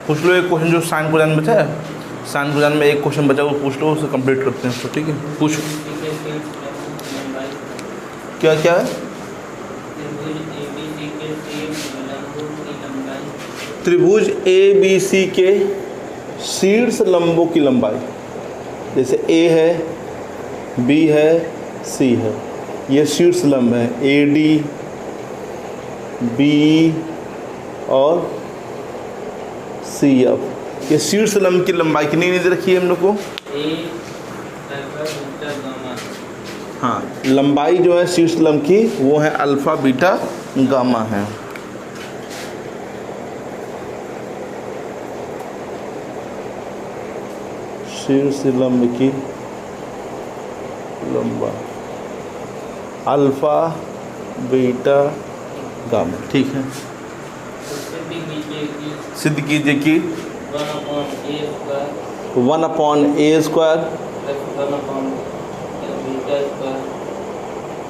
पूछ लो एक क्वेश्चन जो साइन कोजान में बचा है, साइन कोजान में एक क्वेश्चन बचा वो पूछ लो, उसे कंप्लीट करते हैं उसको, ठीक है। पूछो क्या क्या है। त्रिभुज ए बी सी के शीर्ष लंबों की लंबाई, जैसे ए है, बी है, सी है, ये शीर्ष लंब है, ए डी, बी और सी एफ। ये शीर्ष लंब की लंबाई कितनी दे रखी है हम लोग को। हाँ, लंबाई जो है शीर्ष लंब की वो है अल्फा बीटा गामा है। शीर्ष लंब की लंबाई अल्फा बीटा गामा, ठीक है। सिद्ध कीजिए कि 1/a²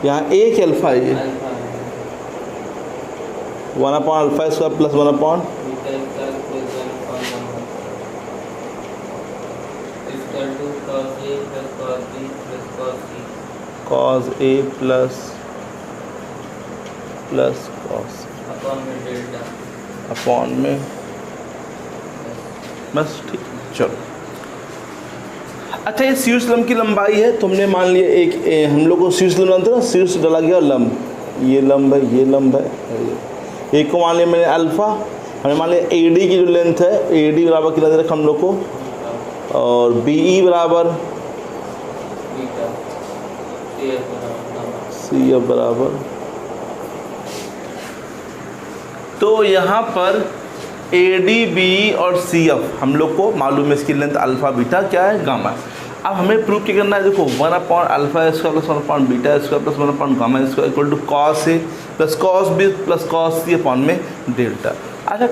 यहाँ एक अल्फा है, 1/α² plus 1/, cos a plus cos upon में बस, ठीक है। चलो अच्छा, ये शीर्ष लंब की लंबाई है, तुमने मान लिया एक हम लोग को शीर्ष लंब जानते हो ना, शीर्ष डाला गया लंब, ये लंब है, ये लंब है, एक को मान लिया मैंने अल्फा, हमने मान लिया ए डी की जो लेंथ है, ए डी बराबर कितना दे रखा हम लोग को, और बी ई बराबर सी एफ बराबर। तो यहाँ पर ए डी बी और सी एफ हम लोग को मालूम है, इसकी लेंथ अल्फा बीटा क्या है, गामा। अब हमें प्रूव क्या करना है, देखो 1/α² plus 1/β² plus 1/γ² equal to cos a plus cos b plus cos c upon में डेल्टा। अच्छा,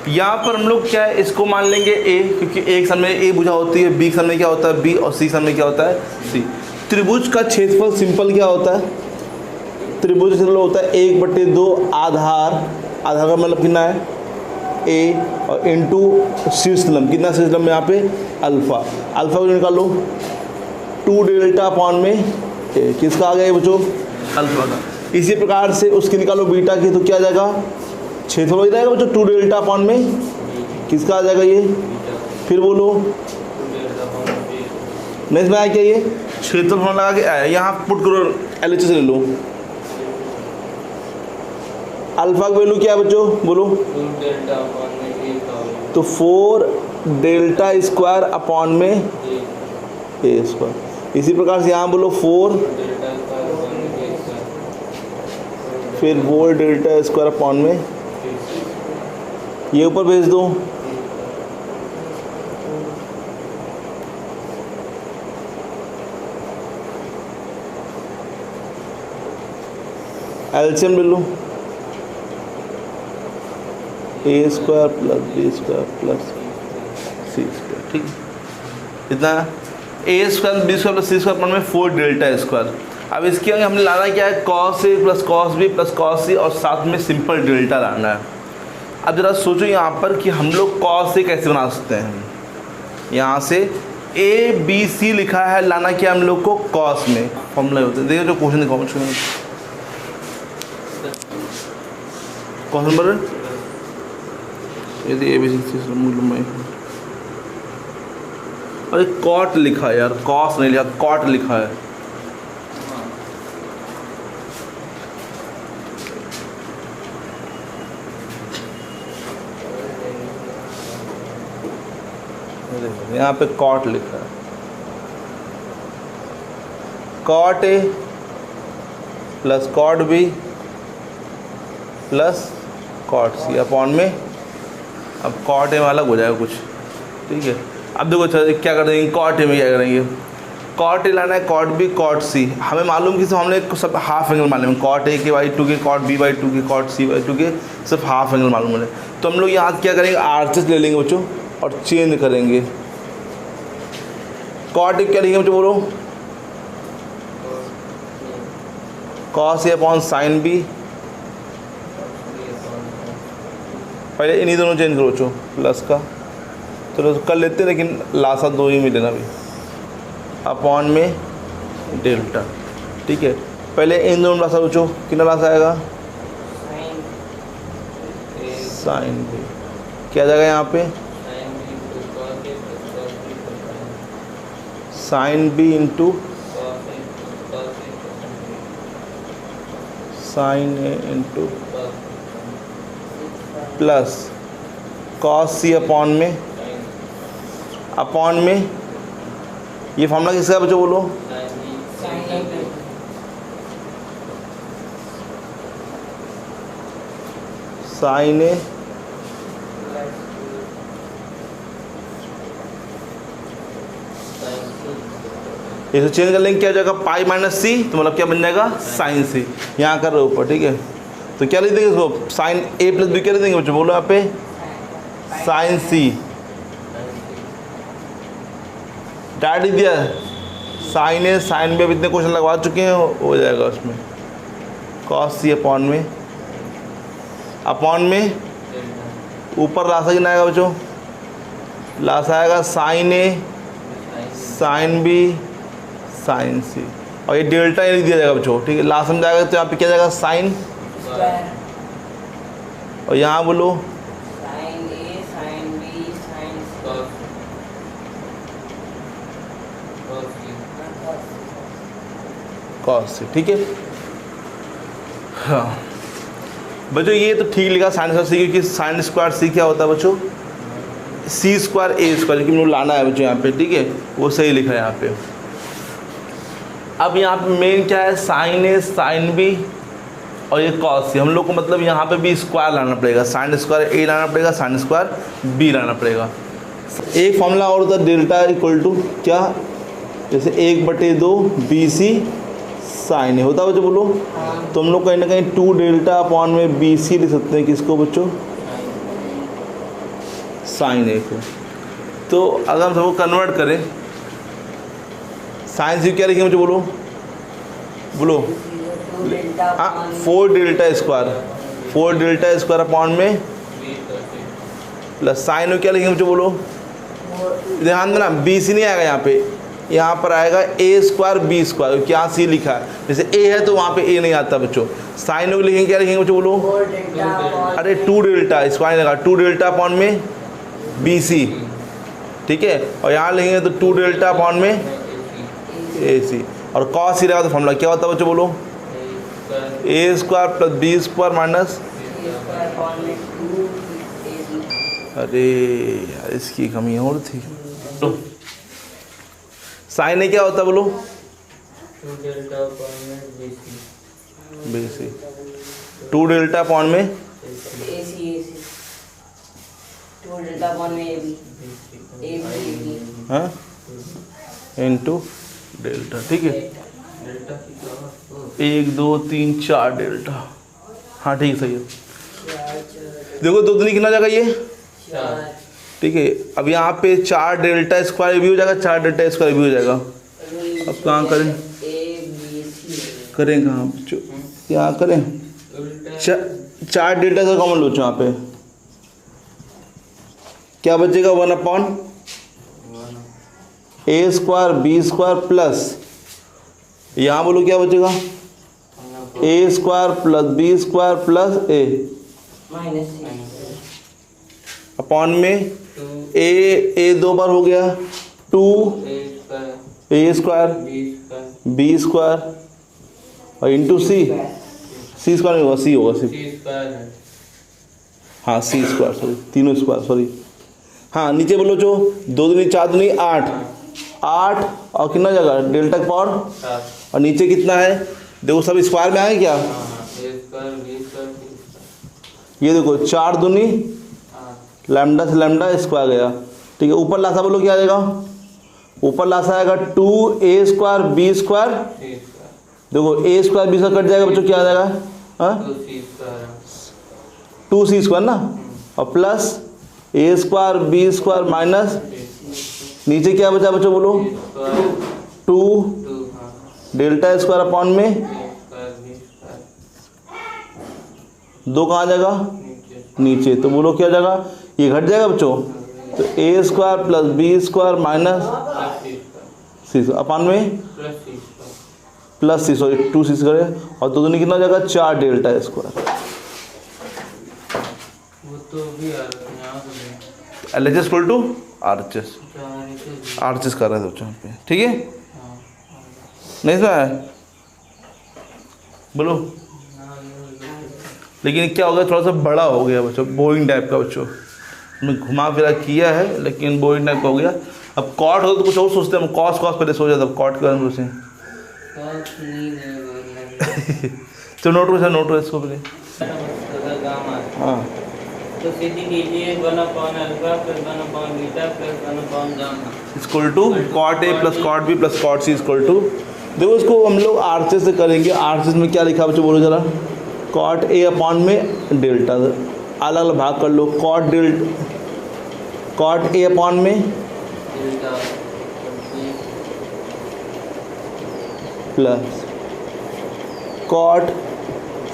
यहाँ पर हम लोग क्या है, इसको मान लेंगे a, क्योंकि एक समय a भुजा होती है, b समय क्या होता है b, और c समय क्या होता है c। त्रिभुज का क्षेत्रफल सिंपल क्या होता है, त्रिभुज का क्षेत्रफल होता है 1/2 आधार, आधार का मतलब कितना है ए, और इंटू शीर्ष लंब, कितना शीर्ष लंब यहाँ पे अल्फा, अल्फा को निकालो 2 डेल्टा अपॉन में ए, किसका आ गया बच्चों, अल्फा का। इसी प्रकार से उसकी निकालो बीटा की, तो क्या आ जाएगा, क्षेत्रफल हो जाएगा बच्चों 2 डेल्टा अपॉन में किसका आ जाएगा ये, फिर बोलो नेक्स्ट में आया क्या, ये क्षेत्रफल लगा के आया, यहाँ पुट करो, LHS ले लो। अल्फा की वैल्यू क्या है बच्चों, बोलो, तो 4 डेल्टा स्क्वायर अपॉन में ए स्क्वायर। इसी प्रकार से यहाँ बोलो 4 फिर 4 डेल्टा स्क्वायर अपॉन में, ये ऊपर भेज दो। एलसीएम ले लो, a² plus b² plus c², ठीक है। इतना a² b² plus c² upon में 4 डेल्टा स्क्वायर। अब इसके आगे हमने लाना क्या है, cos a plus cos b plus cos c, और साथ में सिंपल डेल्टा लाना है। अब जरा सोचो यहाँ पर कि हम लोग cos a कैसे बना सकते हैं, यहाँ से a b c लिखा है, लाना क्या हम लोग को cos में, फॉर्मूला होते हैं, देखो जो क्वेश्चन दिखाओ, क्वेश्चन नंबर यदि ए बी सी लंबाई, अरे कॉट लिखा है यार, कॉस नहीं लिखा, कॉट लिखा है। यहाँ पे कॉट लिखा है, कॉट ए plus cot B plus cot C upon में, अब कॉट ए में अलग हो जाएगा कुछ, ठीक है। अब देखो क्या कर देंगे, कॉट ए में क्या करेंगे, कॉट ए लाना है, कॉट बी कॉट सी, हमें मालूम कि सब हमने सब हाफ एंगल मालूम है, कॉट ए के /2 के, कॉट बी /2 के, कॉट सी /2 के, सब हाफ एंगल मालूम है। तो हम लोग यहाँ क्या करेंगे, आरएचएस ले लेंगे बच्चों और चेंज करेंगे। कॉट ए क्या लिखेंगे बच्चों, बोलो, cos A upon sine B, पहले इन्हीं दोनों चेंज करो बच्चों, प्लस का चलो कर लेते हैं, लेकिन लासा 2 ही मिलेगा अभी, अपॉन में डेल्टा। ठीक है, पहले इन दोनों लासा पूछो, कितना लासा आएगा? Sine B. क्या जाएगा यहाँ पे? Sine B into sine A into plus cos C upon में ये फॉर्मूला किसका बच्चों बोलो? साइन ए इसे चेंज कर लेंगे, क्या हो जाएगा? पाई माइनस सी, तो मतलब क्या बन जाएगा? साइन सी। यहाँ कर रहे हो ऊपर, ठीक है। तो क्या लिख देंगे इसको? साइन ए प्लस बी क्या लिख देंगे बच्चों? बोलो यहाँ पे साइन सी। डायरेक्ट लिख दिया साइन ए साइन बी। अब इतने क्वेश्चन लगवा चुके हैं, हो जाएगा उसमें कॉस सी अपॉन में ऊपर लासा कितना आएगा बच्चों? लासा आएगा साइन ए साइन बी साइन सी, और ये डेल्टा लिख दिया जाएगा बच्चों, ठीक है। लास्ट में जाएगा तो यहाँ पे क्या जाएगा? साइन, और यहाँ बोलो साइन ए साइन बी साइन कॉस सी, ठीक है। हाँ बच्चों ये तो ठीक लिखा साइन स्क्वायर सी, क्योंकि साइन स्क्वायर सी क्या होता है बच्चों? सी स्क्वायर ए स्क्वायर, लेकिन मुझे लाना है बच्चों यहाँ पे, ठीक है, वो सही लिखा है यहाँ पे। अब यहाँ पे मेन क्या है? साइन ए साइन बी और ये कॉस सी। हम लोग को मतलब यहाँ पे भी स्क्वायर लाना पड़ेगा, साइन स्क्वायर ए लाना पड़ेगा, साइन स्क्वायर बी लाना पड़ेगा। एक फॉर्मूला और होता है डेल्टा इक्वल टू क्या? जैसे 1/2 बी सी साइन ए होता है बच्चों, बोलो। तो हम लोग कहीं ना कहीं 2 डेल्टा अपॉन में बी सी लिख सकते हैं, किसको बच्चों? साइन ए को। तो अगर हम सबको कन्वर्ट करें, साइन सी क्या लिखेंगे बच्चों? बोलो हाँ, 4 डेल्टा स्क्वायर अपॉन में प्लस साइन में क्या लिखेंगे बच्चों? बोलो, ध्यान देना बी सी नहीं आएगा यहाँ पे, यहाँ पर आएगा ए स्क्वायर बी स्क्वायर। क्या सी लिखा है? जैसे ए है तो वहाँ पे ए नहीं आता बच्चों। साइन में लिखेंगे, क्या लिखेंगे बच्चों? बोलो अरे 2 डेल्टा स्क्वायर लगा, 2 डेल्टा अपॉन में बी सी, ठीक है। और यहाँ लिखेंगे तो 2 डेल्टा अपॉन में ए सी, और कॉस सी लगा तो फॉर्मूला क्या होता है बच्चों? बोलो a square plus B square minus, अरे यार इसकी कमी और थी। साइन ए क्या होता है? बोलो 2 डेल्टा अपॉन में बी सी, 2 डेल्टा अपॉन में ए सी 2 डेल्टा अपॉन में ए बी हाँ इंटू डेल्टा, ठीक है। 1 2 3 4 डेल्टा, हाँ ठीक है, सही है। देखो 2 दूनी कितना जाएगा ये? 4, ठीक है। अब यहाँ पे 4 डेल्टा स्क्वायर भी हो जाएगा, 4 डेल्टा स्क्वायर भी हो जाएगा। अब कहाँ करें? करें कहाँ बच्चों? यहाँ करें 4 डेल्टा से कॉमन लो यहाँ पे, क्या बचेगा? 1 upon A square B square plus, यहाँ बोलो क्या बचेगा? A square plus B square plus A upon में ए 2 बार हो गया, 2 ए स्क्वायर बी स्क्वायर और इंटू सी स्क्वायर नहीं होगा, सी होगा सिर्फ, हाँ सी स्क्वायर, सॉरी तीनों स्क्वायर, सॉरी। हाँ नीचे बोलो जो 2 दूनी 4 दूनी 8 और कितना जगह? डेल्टा का पावर, और नीचे कितना है? देखो सब स्क्वायर में आए क्या? ये देखो 4 दूनी लैम्डा से लैम्डा स्क्वायर गया, ठीक है। ऊपर लासा बोलो क्या आ जाएगा? ऊपर लासा आएगा 2 ए स्क्वायर बी स्क्वायर, देखो ए स्क्वायर बी स्क्वायर कट जाएगा बच्चों, क्या आ जाएगा? हाँ 2 सी स्क्वायर ना, और plus a square B square minus नीचे क्या बचा बच्चों? बोलो 2 डेल्टा स्क्वायर अपॉन में 2 कहाँ जाएगा? नीचे। तो बोलो क्या जाएगा? ये घट जाएगा बच्चों, तो a square plus B square minus c square upon में प्लस सी, सॉरी 2c स्क्वायर, और दो दूनी कितना हो जाएगा 4 डेल्टा स्क्वायर। वो तो भी आ रहा है L H S equal to R H S, R H S कर रहे थे बच्चों पे, ठीक है। नहीं समझ आया? बोलो। लेकिन क्या हो गया, थोड़ा सा बड़ा हो गया बच्चों, बोइंग टाइप का बच्चों, मैं घुमा फिरा किया है लेकिन बोइंग टाइप का हो गया। अब कॉट हो तो कुछ और सोचते हैं, कॉस कॉस पहले सो जाता, कॉट के बारे में सोचें। तो नोट करो इसको पहले। हाँ तो सीधी कीजिए 1/α plus 1/β plus gamma equal to cot A plus cot B plus cot c equal to, देखो इसको हम लोग आरचेस से करेंगे। आरचेस में क्या लिखा बच्चों बोलो जरा, कॉट ए अपॉन में डेल्टा, अलग अलग भाग कर लो। कॉट ए अपॉन में delta plus cot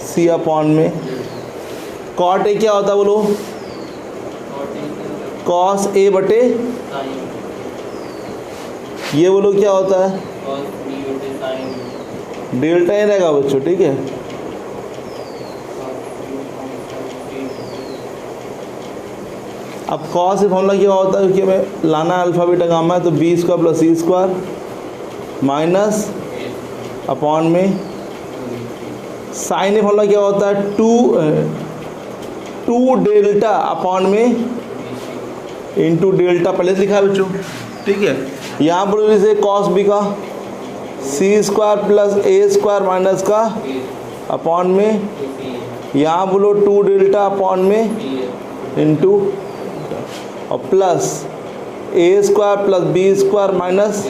C upon में, कॉट ए क्या होता है बोलो, कॉस ए बटे, ये बोलो क्या होता है, डेल्टा ही रहेगा बच्चों, ठीक है। अब कॉस फॉर्मूला क्या होता है, क्योंकि हमें लाना है अल्फा बीटा गामा है, तो बी स्क्वायर प्लस सी स्क्वायर माइनस अपॉन में साइन फॉर्मूला क्या होता है, टू डेल्टा अपॉन में इंटू डेल्टा, पहले से लिखा है बच्चों, ठीक है। यहाँ पर जैसे कॉस बी का c square plus a square minus का अपॉन में, यहाँ बोलो 2 डेल्टा अपॉन में इंटू, और plus a square plus B square minus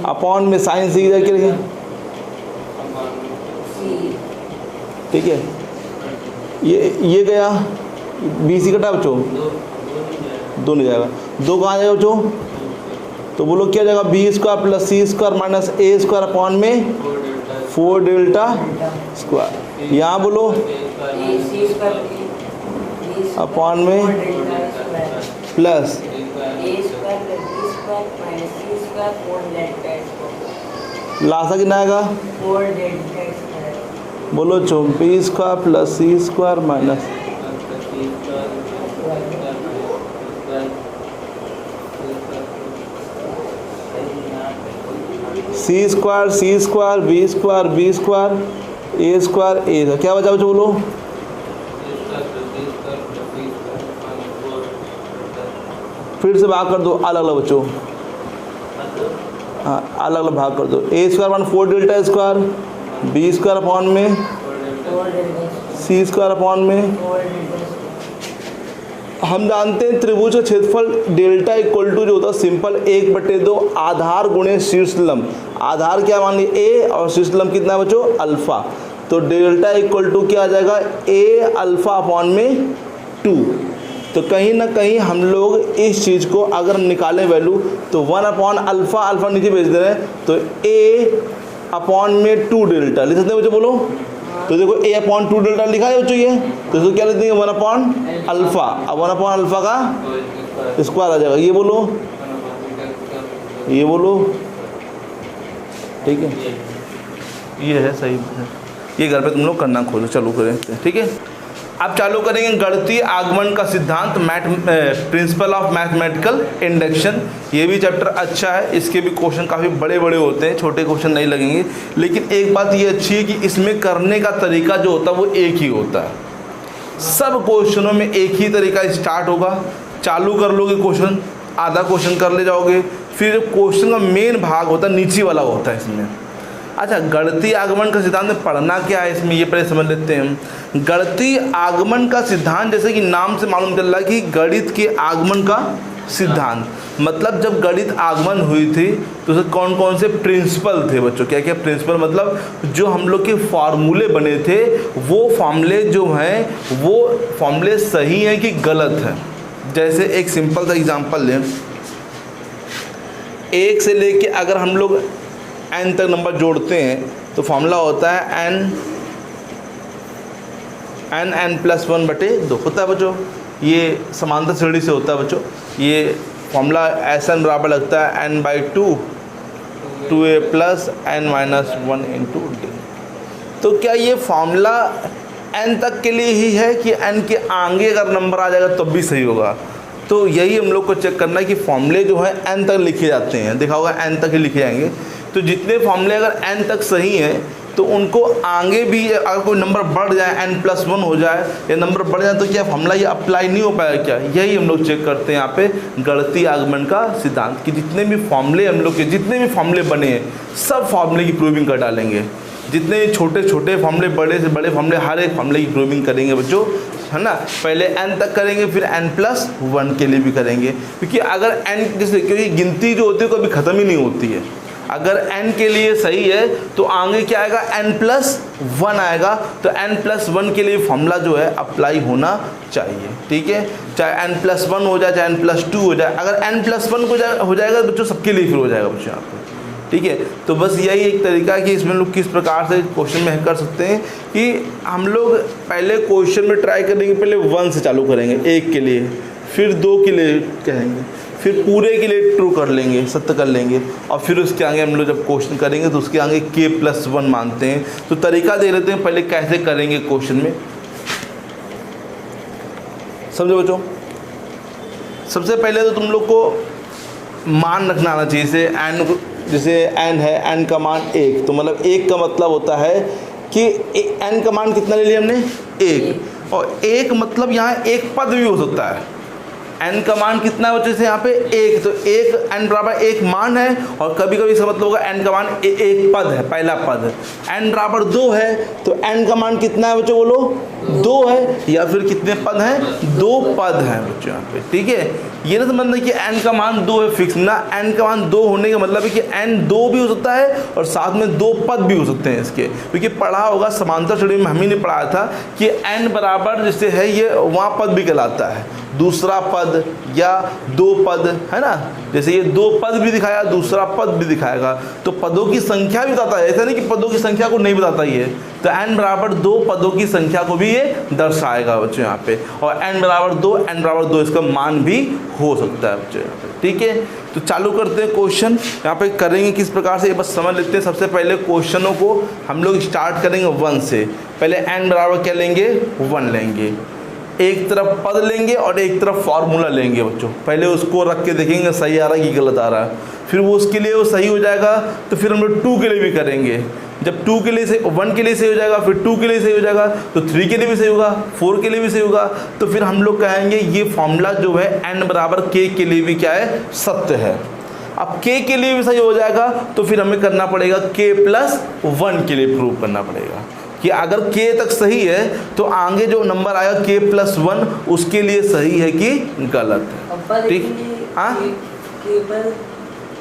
upon में साइन सी करके लिखें, ठीक है। ये गया बी सी कटा बच्चों, दो नहीं जाएगा, दो कहाँ जाएगा बच्चों, तो बोलो क्या जाएगा, बी स्क्वायर प्लस सी स्क्वायर माइनस ए स्क्वायर अपॉन में 4 डेल्टा स्क्वायर, यहाँ बोलो अपॉन में प्लस लासा कितना आएगा, बोलो चो बी स्क्वायर प्लस सी square minus c square B square ए स्क्वायर ए, क्या बचा बच्चों बोलो, फिर से भाग कर दो अलग अलग बच्चों, हाँ अलग अलग भाग कर दो। A square one 4 delta square, B square upon में सी स्क्वायर अपॉन में, हम जानते हैं त्रिभुज का क्षेत्रफल डेल्टा इक्वल टू जो होता है सिंपल 1/2 आधार गुणे शीर्ष लंब, आधार क्या मान ली ए और शीर्ष लंब कितना है बच्चों अल्फा, तो डेल्टा इक्वल टू क्या आ जाएगा ए अल्फा अपॉन में 2। तो कहीं ना कहीं हम लोग इस चीज़ को अगर निकालें वैल्यू तो 1 अपॉन अल्फा, अल्फा नीचे भेज दे रहे हैं, तो ए अपॉन में 2 डेल्टा लिख सकते हैं बच्चों बोलो, तो देखो ए अपॉन 2 डेल्टा लिखा है बच्चों ये, तो इसको क्या लिख देंगे 1 अपॉन अल्फा, अब 1 अपॉन अल्फा का स्क्वायर आ जाएगा, ये बोलो ठीक है, ये है सही है, ये घर पे तुम लोग करना खोलो, चालू करें, ठीक है। अब चालू करेंगे गणितीय आगमन का सिद्धांत, प्रिंसिपल ऑफ मैथमेटिकल इंडक्शन। ये भी चैप्टर अच्छा है, इसके भी क्वेश्चन काफ़ी बड़े बड़े होते हैं, छोटे क्वेश्चन नहीं लगेंगे, लेकिन एक बात ये अच्छी है कि इसमें करने का तरीका जो होता है वो एक ही होता है, सब क्वेश्चनों में एक ही तरीका स्टार्ट होगा, चालू कर लोगे क्वेश्चन, आधा क्वेश्चन कर ले जाओगे, फिर क्वेश्चन का मेन भाग होता है नीचे वाला होता है इसमें। अच्छा, गणितीय आगमन का सिद्धांत में पढ़ना क्या है इसमें, ये पहले समझ लेते हैं। गणितीय आगमन का सिद्धांत, जैसे कि नाम से मालूम चल रहा है कि गणित के आगमन का सिद्धांत, मतलब जब गणित आगमन हुई थी तो उसमें कौन कौन से प्रिंसिपल थे बच्चों, क्या क्या प्रिंसिपल, मतलब जो हम लोग के फार्मूले बने थे वो फार्मूले जो हैं वो फार्मूले सही हैं कि गलत हैं। जैसे एक सिंपल सा एग्जांपल लें, 1 से लेके अगर हम लोग n तक नंबर जोड़ते हैं तो फॉर्मूला होता है n+1/2 होता है बच्चों, ये समांतर श्रेणी से होता है बच्चों। ये फॉर्मूला Sn बराबर लगता है n/2 2a plus n-1 into D. तो क्या ये फॉर्मूला n तक के लिए ही है कि n के आगे अगर नंबर आ जाएगा तब भी सही होगा? तो यही हम लोग को चेक करना है कि फॉर्मूले जो है n तक लिखे जाते हैं, देखा होगा n तक ही लिखे जाएंगे। तो जितने फॉर्मूले अगर n तक सही हैं तो उनको आगे भी अगर कोई नंबर बढ़ जाए n+1 हो जाए या नंबर बढ़ जाए तो क्या फॉर्मूला ये अप्लाई नहीं हो पाएगा क्या? यही हम लोग चेक करते हैं यहाँ पे गणितीय आगमन का सिद्धांत कि जितने भी फॉर्मूले हम लोग के जितने भी फॉर्मूले बने हैं सब फॉर्मूले की प्रूविंग कर डालेंगे। जितने छोटे छोटे फॉर्मूले बड़े से बड़े फॉर्मूले हर एक फॉर्मूले की प्रूविंग करेंगे बच्चों, है ना। पहले n तक करेंगे फिर n+1 के लिए भी करेंगे, क्योंकि अगर n क्योंकि गिनती जो होती है कभी ख़त्म ही नहीं होती है। अगर n के लिए सही है तो आगे क्या आएगा n+1 आएगा, तो n+1 के लिए फॉर्मूला जो है अप्लाई होना चाहिए, ठीक है। चाहे n+1 हो जाए चाहे n+2 हो जाए, अगर n+1 हो जाएगा बच्चों सबके लिए फिर हो जाएगा बच्चों यहाँ पे, ठीक है। तो बस यही एक तरीका है कि इसमें लोग किस प्रकार से क्वेश्चन में कर सकते हैं कि हम लोग पहले क्वेश्चन में ट्राई करेंगे, पहले 1 से चालू करेंगे 1 के लिए, फिर 2 के लिए कहेंगे, फिर पूरे के लिए ट्रू कर लेंगे, सत्य कर लेंगे, और फिर उसके आगे हम लोग जब क्वेश्चन करेंगे तो उसके आगे k+1 मानते हैं। तो तरीका दे लेते हैं पहले कैसे करेंगे क्वेश्चन में, समझो बच्चों। सबसे पहले तो तुम लोग को मान रखना आना चाहिए, जैसे n है, n का मान 1, तो मतलब 1 का मतलब होता है कि n का मान कितना ले लिया हमने 1, और 1 मतलब यहाँ एक पद भी हो सकता है। n का मान कितना है बच्चे से यहाँ पे 1, तो 1 n बराबर 1 मान है, और कभी कभी इसका मतलब होगा n का मान एक पद है, पहला पद। n बराबर 2 है तो n का मान कितना है बच्चों बोलो 2 है, या फिर कितने पद हैं 2 पद हैं बच्चों यहाँ पे, ठीक है। ये ना समझना कि n का मान 2 है फिक्स ना, n का मान 2 होने का मतलब है कि n 2 भी हो सकता है और साथ में 2 पद भी हो सकते हैं इसके, क्योंकि पढ़ा होगा समांतर श्रेणी में हम ही ने पढ़ाया था कि n बराबर जैसे है ये वहाँ पद भी कहलाता है, दूसरा पद या 2 पद, है ना। जैसे ये 2 पद भी दिखाया, दूसरा पद भी दिखाएगा, तो पदों की संख्या भी बताता है, ऐसा नहीं कि पदों की संख्या को नहीं बताता ये। तो n बराबर 2 पदों की संख्या को भी ये दर्शाएगा बच्चों यहाँ पे, और n बराबर 2 इसका मान भी हो सकता है बच्चों यहाँ पे, ठीक है। तो चालू करते हैं क्वेश्चन, यहाँ पे करेंगे किस प्रकार से बस समझ लेते हैं। सबसे पहले क्वेश्चनों को हम लोग स्टार्ट करेंगे 1 से। पहले n बराबर क्या लेंगे 1 लेंगे, एक तरफ पद लेंगे और एक तरफ फार्मूला लेंगे बच्चों। पहले उसको रख के देखेंगे सही आ रहा है कि गलत आ रहा है, फिर वो उसके लिए वो सही हो जाएगा तो फिर हम लोग 2 के लिए भी करेंगे। जब 2 के लिए से 1 के लिए सही हो जाएगा, फिर 2 के लिए सही हो जाएगा, तो 3 के लिए भी सही होगा, 4 के लिए भी सही होगा, तो फिर हम लोग कहेंगे ये फॉर्मूला जो है n बराबर k के लिए भी क्या है सत्य है। अब k के लिए भी सही हो जाएगा तो फिर हमें करना पड़ेगा k+1 के लिए प्रूव करना पड़ेगा कि अगर k तक सही है तो आगे जो नंबर आएगा k+1 उसके लिए सही है कि गलत है, ठीक। हाँ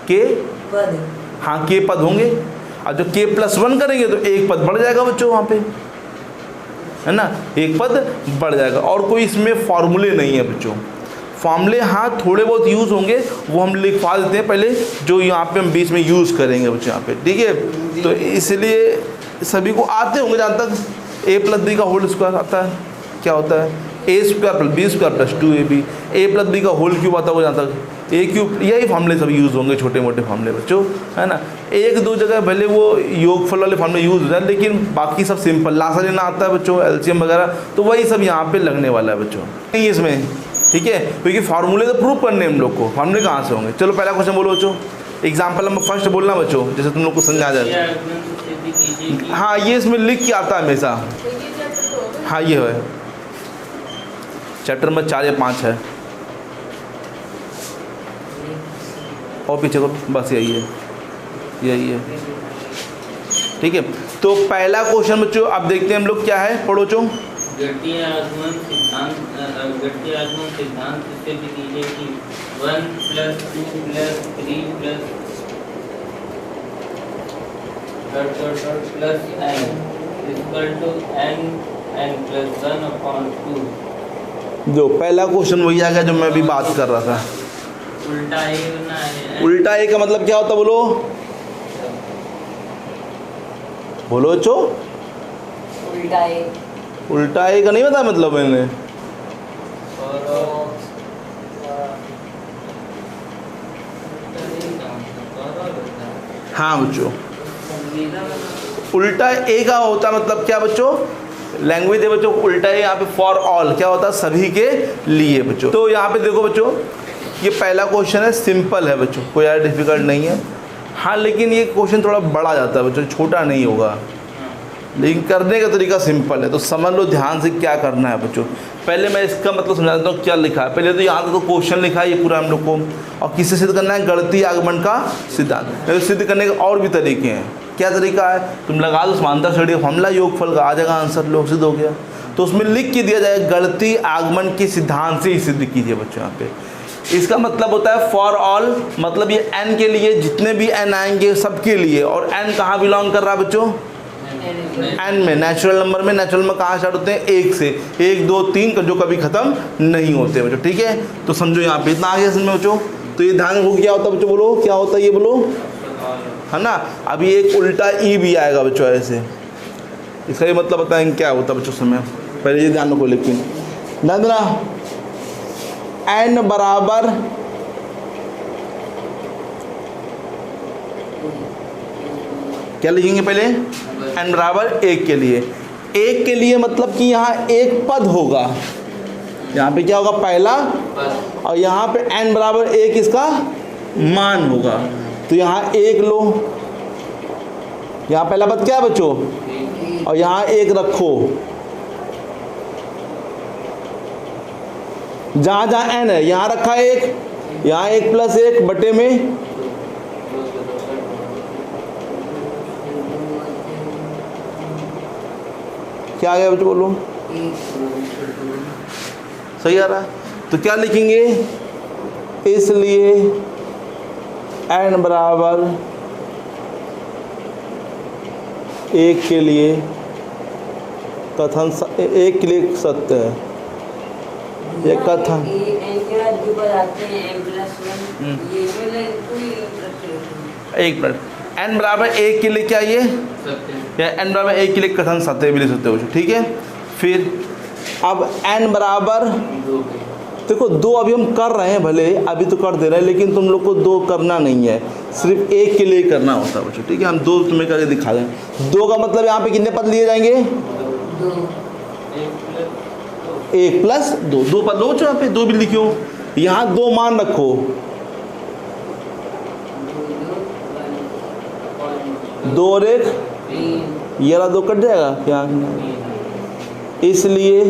k हाँ k पद होंगे, और जो k+1 करेंगे तो एक पद बढ़ जाएगा बच्चों वहाँ पे, है ना, एक पद बढ़ जाएगा। और कोई इसमें फॉर्मूले नहीं है बच्चों, फॉर्मूले हाँ थोड़े बहुत यूज़ होंगे, वो हम लिखवा देते हैं पहले, जो यहाँ पे हम बीच में यूज़ करेंगे बच्चों यहाँ पे, ठीक है। तो इसलिए सभी को आते होंगे जहाँ तक a+b का होल स्क्वायर आता है, क्या होता है a² + b² + 2ab, a+b का होल क्यूब आता होगा जहाँ तक a³, यही फॉर्मूले सब यूज़ होंगे, छोटे मोटे फॉर्मूले बच्चों, है ना। 1-2 जगह भले वो योगफल वाले फॉर्मूले यूज़ हो जाए, लेकिन बाकी सब सिंपल, लासा लेना आता है बच्चों, एलसीएम वगैरह, तो वही सब यहाँ पे लगने वाला है बच्चों, नहीं इसमें, ठीक है। क्योंकि फार्मूले तो प्रूव करने हम लोग को, फार्मूले कहाँ से होंगे। चलो पहला क्वेश्चन बोलो बच्चों, एग्जाम्पल नंबर फर्स्ट बोलना बच्चों, जैसे तुम लोग को समझ आ जाए। हाँ ये इसमें लिख के आता है हमेशा, हाँ ये है चैप्टर नंबर 4 या 5 है, और पीछे को बस यही है, ठीक है। तो पहला क्वेश्चन बच्चों अब देखते हैं हम लोग क्या है, पढ़ो बच्चों। गणितीय आगमन सिद्धांत से भी कीजिए कि 1 + 2 + 3 + n+1/2। जो पहला क्वेश्चन वही आ गया जो मैं अभी बात कर रहा था। उल्टा ए बना है, उल्टा ए का मतलब क्या होता बोलो, बोलो बच्चों। उल्टा ए उल्टा ए का नहीं पता मतलब मैंने, और हाँ बच्चों, उल्टा ए का होता मतलब क्या बच्चों, लैंग्वेज है बच्चों, उल्टा है यहाँ पे फॉर ऑल क्या होता है, सभी के लिए बच्चों। तो यहाँ पे देखो बच्चों, ये पहला क्वेश्चन है, सिंपल है बच्चों, कोई यार डिफिकल्ट नहीं है। हाँ लेकिन ये क्वेश्चन थोड़ा बड़ा जाता है बच्चों, छोटा नहीं होगा, लेकिन करने का तरीका सिंपल है। तो समझ लो ध्यान से क्या करना है बच्चों। पहले मैं इसका मतलब समझा देता हूँ क्या लिखा है। पहले तो यहाँ तक तो क्वेश्चन लिखा है ये पूरा हम लोग को, और किससे सिद्ध करना है, गणितीय आगमन का सिद्धांत। तो सिद्ध करने के और भी तरीके हैं। क्या तरीका है, तुम लगा दो समांतर श्रेणी का फॉर्मूला, योगफल का आ जाएगा आंसर, लोग सिद्ध हो गया। तो उसमें लिख के दिया जाएगा गणितीय आगमन के सिद्धांत से ही सिद्ध कीजिए बच्चों। यहाँ पे इसका मतलब होता है फॉर ऑल, मतलब ये n के लिए, जितने भी n आएंगे सबके लिए। और n कहाँ बिलोंग कर रहा है बच्चों, n में, नेचुरल नंबर में। नेचुरल में कहाँ स्टार्ट होते हैं, 1 से, 1 2 3 का जो कभी खत्म नहीं होते बच्चों। ठीक है, तो समझो यहाँ पे इतना आ गया समझ बच्चों। तो ये ध्यान रखो क्या होता है बच्चों, बोलो क्या होता है ये बोलो, है ना। अभी एक उल्टा ई भी आएगा बच्चों ऐसे, इसका ये मतलब बताएंगे क्या होता है बच्चों समय। पहले ये ध्यान रखो, लेकिन ध्यान देना, n बराबर क्या लिखेंगे पहले, n बराबर 1 के लिए। 1 के लिए मतलब कि यहाँ एक पद होगा, यहाँ पे क्या होगा पहला, और यहाँ पे n बराबर 1 इसका मान होगा। तो यहाँ 1 लो, यहाँ पहला पद क्या है बच्चों, और यहाँ 1 रखो। जहाँ जहाँ n है यहाँ रखा 1, यहाँ 1 + 1 बटे में क्या आ गया बच्चों, बोलो सही आ रहा है। तो क्या लिखेंगे, इसलिए n बराबर 1 के लिए कथन 1 के लिए सत्य है, ये कथन। एक मिनट, n बराबर 1 के लिए क्या ये, या n बराबर 1 के लिए कथन सत्य भी ले सकते हो। ठीक है, फिर अब n बराबर, देखो 2 अभी हम कर रहे हैं, भले अभी तो कर दे रहे हैं, लेकिन तुम लोग को 2 करना नहीं है, सिर्फ 1 के लिए करना होता है बच्चों। ठीक है, हम 2 तुम्हें करके दिखा दें। 2 का मतलब यहाँ पे कितने पद लिए जाएंगे, 1 + 2, 2 पद लो बच्चों, यहाँ पे 2 भी लिखो, यहाँ 2 मान रखो, 2 और 1 ये वाला 2 कट जाएगा क्या, इसलिए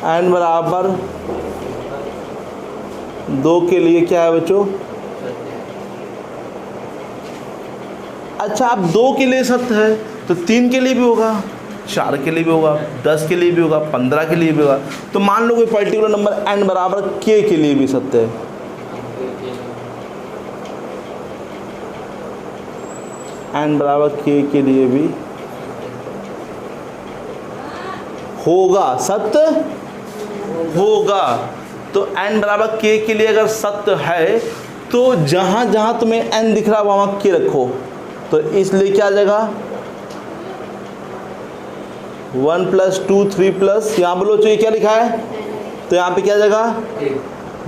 n बराबर 2 के लिए क्या है बच्चों, अच्छा अब 2 के लिए सत्य है तो 3 के लिए भी होगा, 4 के लिए भी होगा, 10 के लिए भी होगा, 15 के लिए भी होगा। तो मान लो कोई पर्टिकुलर नंबर n बराबर k के लिए भी सत्य है, n बराबर k के लिए भी होगा, सत्य होगा। तो n बराबर k के लिए अगर सत्य है तो जहाँ जहाँ तुम्हें n दिख रहा है वहाँ k रखो। तो इसलिए क्या आ जाएगा, 1 + 2 3 + यहाँ बोलो चाहिए क्या लिखा है, तो यहाँ पे क्या आ जाएगा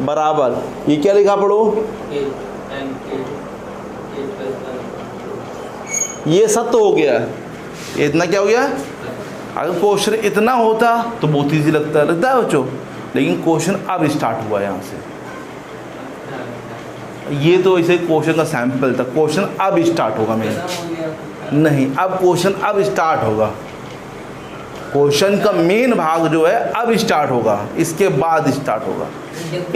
बराबर, ये क्या लिखा पढ़ो, ये सत्य हो गया, ये इतना क्या हो गया। अगर क्वेश्चन इतना होता तो बहुत ईजी लगता है बच्चों, लेकिन क्वेश्चन अब स्टार्ट हुआ यहाँ से। ये तो इसे क्वेश्चन का सैंपल था, क्वेश्चन अब स्टार्ट होगा मेरा, नहीं अब क्वेश्चन अब स्टार्ट होगा, क्वेश्चन का मेन भाग जो है अब स्टार्ट होगा, इसके बाद स्टार्ट होगा।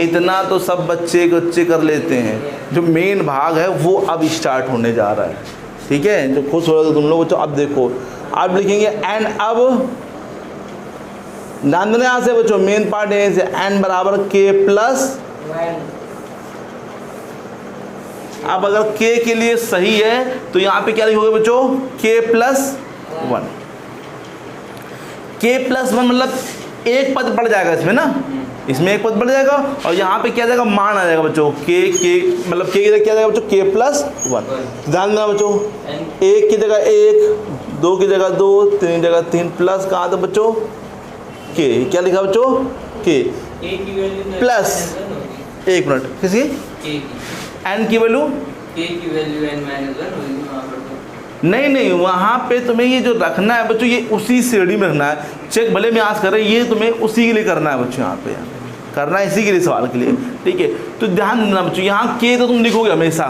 इतना तो सब बच्चे कर लेते हैं, जो मेन भाग है वो अब स्टार्ट होने जा रहा है। ठीक है, जो खुश हो रहे हो तुम लोग बच्चों, अब देखो अब लिखेंगे n, अब ध्यान देना यहाँ से बच्चों, मेन पार्ट है से n बराबर k + 1। अब अगर k के लिए सही है तो यहाँ पे क्या लिखोगे बच्चों, k + 1। k + 1 मतलब एक पद बढ़ जाएगा इसमें ना, इसमें एक पद बढ़ जाएगा, और यहाँ पे क्या जाएगा मान आ जाएगा बच्चों, k मतलब k की जगह क्या जाएगा बच्चों, k + 1। ध्यान देना बच्चों, 1 की जगह 1, 2 की जगह 2, 3 की जगह 3, प्लस कहाँ था बच्चों k, क्या लिखा बच्चों k प्लस, 1 मिनट किसी n की वैल्यू के की वैल्यू n-1 होगी वहाँ पर तो। नहीं, वहाँ पे तुम्हें ये जो रखना है बच्चों, ये उसी श्रेणी में रखना है। चेक भले मैं आज कर रहे, ये तुम्हें उसी के लिए करना है बच्चों, यहाँ पे करना है इसी के लिए सवाल के लिए, ठीक है। तो ध्यान देना बच्चों, यहाँ के तो तुम लिखोगे हमेशा,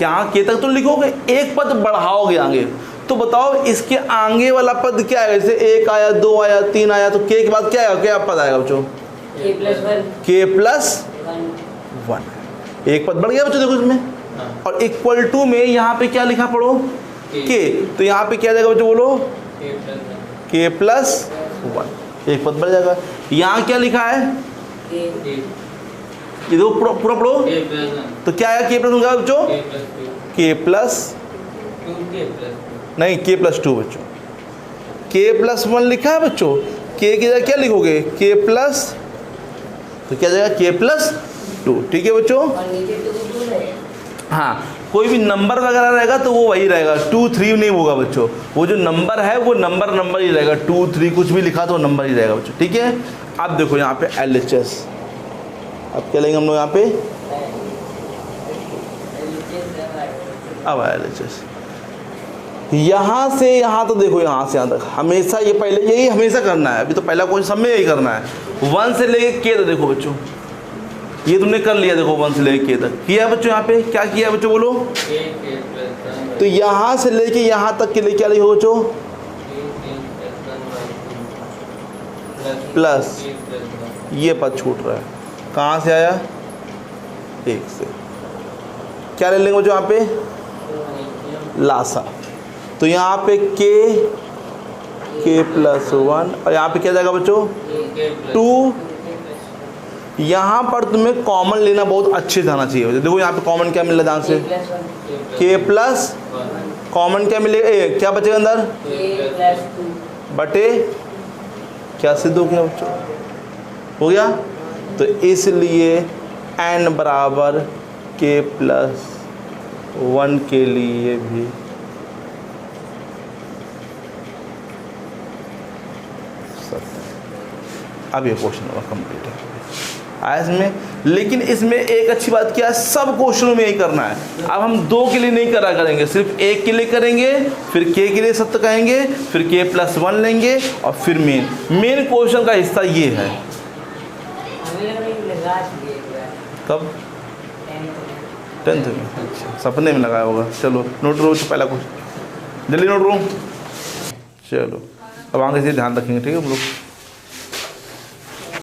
यहाँ के तक तुम लिखोगे, एक पद बढ़ाओगे आगे। तो बताओ इसके आगे वाला पद क्या है? जैसे 1 आया, 2 आया, 3 आया, तो के के बाद क्या आएगा? क्या पद आएगा बच्चों? के प्लस 1। एक पद बढ़ गया बच्चों, देखो इसमें। और इक्वल टू में यहाँ पे क्या लिखा पढ़ो? के। तो यहाँ पे क्या जाएगा बच्चों, बोलो? के प्लस 1, एक पद बढ़ जाएगा। यहाँ क्या लिखा है? ये देखो पूरा पढ़ो। तो क्या आएगा? के प्लस होगा बच्चों? के प्लस नहीं, के प्लस 2 बच्चों। के प्लस 1 लिखा है बच्चों, के की जगह क्या लिखोगे? के प्लस, तो क्या जाएगा? के प्लस 2, ठीक है बच्चों। हाँ, कोई भी नंबर वगैरह रहेगा तो वो वही रहेगा, 2 3 नहीं होगा बच्चों। वो जो नंबर है वो नंबर ही रहेगा, 2 3 कुछ भी लिखा तो नंबर ही रहेगा बच्चों, ठीक है। अब देखो यहाँ पे LHS, अब क्या लेंगे हम लोग यहाँ पे? अब LHS यहाँ से यहाँ तो देखो, यहाँ से यहाँ तक हमेशा ये पहले यही हमेशा करना है। अभी तो पहला क्वेश्चन सब में यही करना है। 1 से लेके के तक देखो बच्चों, ये तुमने कर लिया, देखो 1 से लेके के तक किया है बच्चों। यहाँ पे क्या किया है बच्चों, बोलो? तो यहाँ से लेके यहाँ तक के लिए क्या लिखो बच्चों? प्लस, ये पद छूट रहा है, कहाँ से आया? 1 से। क्या ले लेंगे बच्चों यहाँ पे? लासा। तो यहाँ पे के प्लस 1, और यहाँ पे क्या जाएगा बच्चों? 2। यहाँ पर तुम्हें कॉमन लेना बहुत अच्छे से आना चाहिए। देखो यहाँ पे कॉमन क्या मिला ध्यान से? के प्लस कॉमन क्या मिलेगा? क्या बचेगा अंदर? बटे क्या सिद्ध हो गया बच्चों? हो गया। तो इसलिए n बराबर के प्लस 1 के लिए भी अब ये क्वेश्चन कंप्लीट है आया इसमें। लेकिन इसमें एक अच्छी बात क्या है, सब क्वेश्चनों में यही करना है। अब हम 2 के लिए नहीं करेंगे, सिर्फ 1 के लिए करेंगे, फिर के लिए सत्य कहेंगे, फिर के प्लस 1 लेंगे, और फिर मेन क्वेश्चन का हिस्सा ये है। कब? 10th में। अच्छा, सपने में लगाया होगा। चलो नोट रो पहला क्वेश्चन, जल्दी नोट रो। चलो अब आगे से ध्यान रखेंगे, ठीक है हम लोग।